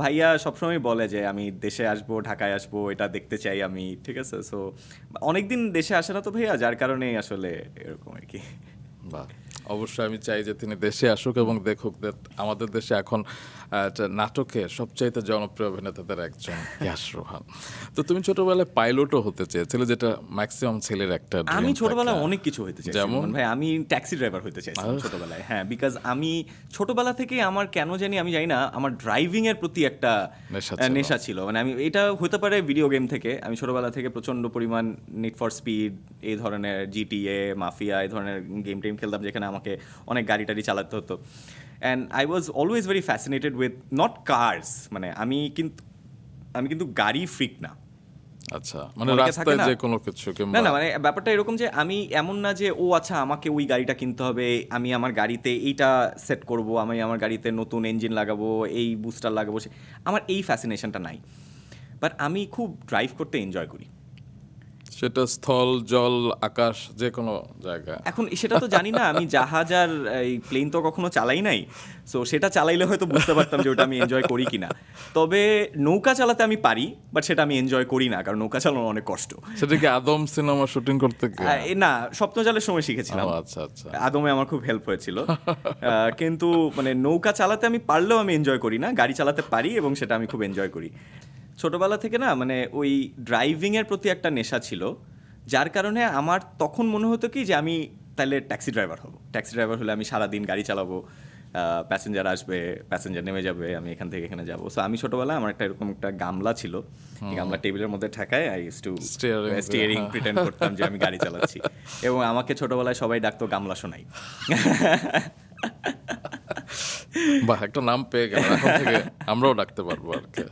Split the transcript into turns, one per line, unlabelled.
ভাইয়া সবসময় বলে যে আমি দেশে আসবো, ঢাকায় আসবো, এটা দেখতে চাই আমি। ঠিক আছে? সো অনেকদিন দেশে আসে না তো ভাইয়া, যার কারণেই আসলে এরকম আরকি।
বাহ! অবশ্যই আমি চাই যে তিনি দেশে আসুক এবং দেখুক যে আমাদের দেশে এখন একটা নাটকে সবচাইতে জনপ্রিয় অভিনেতাদের একজন ইয়াশ রোহান। তো তুমি ছোটবেলায় পাইলটও হতে চেয়েছিলে, যেটা ম্যাক্সিমাম ছেলের একটা
আমি
ড্রিম থাকে।
ছোটবেলায় অনেক কিছু হইতে চাইছিলাম।
যেমন?
মানে ভাই আমি ট্যাক্সি ড্রাইভার হইতে চাইছিলাম
আহ!
ছোটবেলায়। হ্যাঁ, বিকজ আমি ছোটবেলা থেকেই আমার কেন জানি আমি জানি না, আমার ড্রাইভিং এর প্রতি একটা
নেশা ছিল।
নেশা ছিল। মানে আমি এটা হতে পারে ভিডিও গেম থেকে। আমি ছোটবেলা থেকে প্রচন্ড পরিমাণ নিড ফর স্পিড, এই ধরনের জিটিএ, মাফিয়া এই ধরনের গেম-টেম খেলতাম, যেখানে আমাকে অনেক গাড়ি-টাড়ি চালাতে হতো। And I was always very fascinated with not cars, মানে আমি কিন্তু গাড়ি ফ্রিক না।
আচ্ছা, মানে
অনেকে থাকে
রাস্তায়
না,
যে কোনো কিছু
না,
কিংবা
না, মানে ব্যাপারটা এরকম যে আমি এমন না যে ও আচ্ছা আমাকে ওই গাড়িটা কিনতে হবে, আমি আমার গাড়িতে এইটা সেট করব, আমি আমার গাড়িতে নতুন ইঞ্জিন লাগাবো, এই বুস্টার লাগাবো, আমার এই ফ্যাসিনেশনটা নাই। বাট আমি খুব ড্রাইভ করতে এনজয় করি।
সেটা স্থল, জল, আকাশ যে কোনো জায়গা।
এখন সেটা তো জানি না, আমি জাহাজ আর এই প্লেন তো কখনো চালাই নাই। সো সেটা চালাইলে হয়তো বুঝতে পারতাম যে ওটা আমি এনজয় করি কিনা। তবে নৌকা চালাতে আমি পারি, বাট সেটা আমি এনজয় করি না, কারণ নৌকা চালানো অনেক কষ্ট।
সেটা কি আদম সিনেমা শুটিং করতে গিয়ে?
না, স্বপ্নজালের সময় শিখেছিলাম।
ও আচ্ছা, আচ্ছা।
আদমে আমার খুব হেল্প হয়েছিল। কিন্তু মানে নৌকা চালাতে আমি পারলেও আমি এনজয় করি না, গাড়ি চালাতে পারি এবং সেটা আমি খুব এনজয় করি। ছোটবেলা থেকে না মানে ওই ড্রাইভিংয়ের প্রতি একটা নেশা ছিল, যার কারণে আমার তখন মনে হতো কি যে আমি তাহলে ট্যাক্সি ড্রাইভার হব। ট্যাক্সি ড্রাইভার হলে আমি সারাদিন গাড়ি চালাবো, প্যাসেঞ্জার আসবে, প্যাসেঞ্জার নেমে যাবে, আমি এখান থেকে এখানে যাবো। সো আমি ছোটবেলায় আমার একটা এরকম একটা গামলা ছিল, এই গামলা টেবিলের মধ্যে ঠেকায় I used to steering pretend করতাম যে আমি গাড়ি চালাচ্ছি, এবং আমাকে ছোটবেলায় সবাই ডাকতো গামলা সোনাই।
বাহ! একটা নাম পেয়ে গেলাম। এখন থেকে আমরাও ডাকতে পারবো আরকি।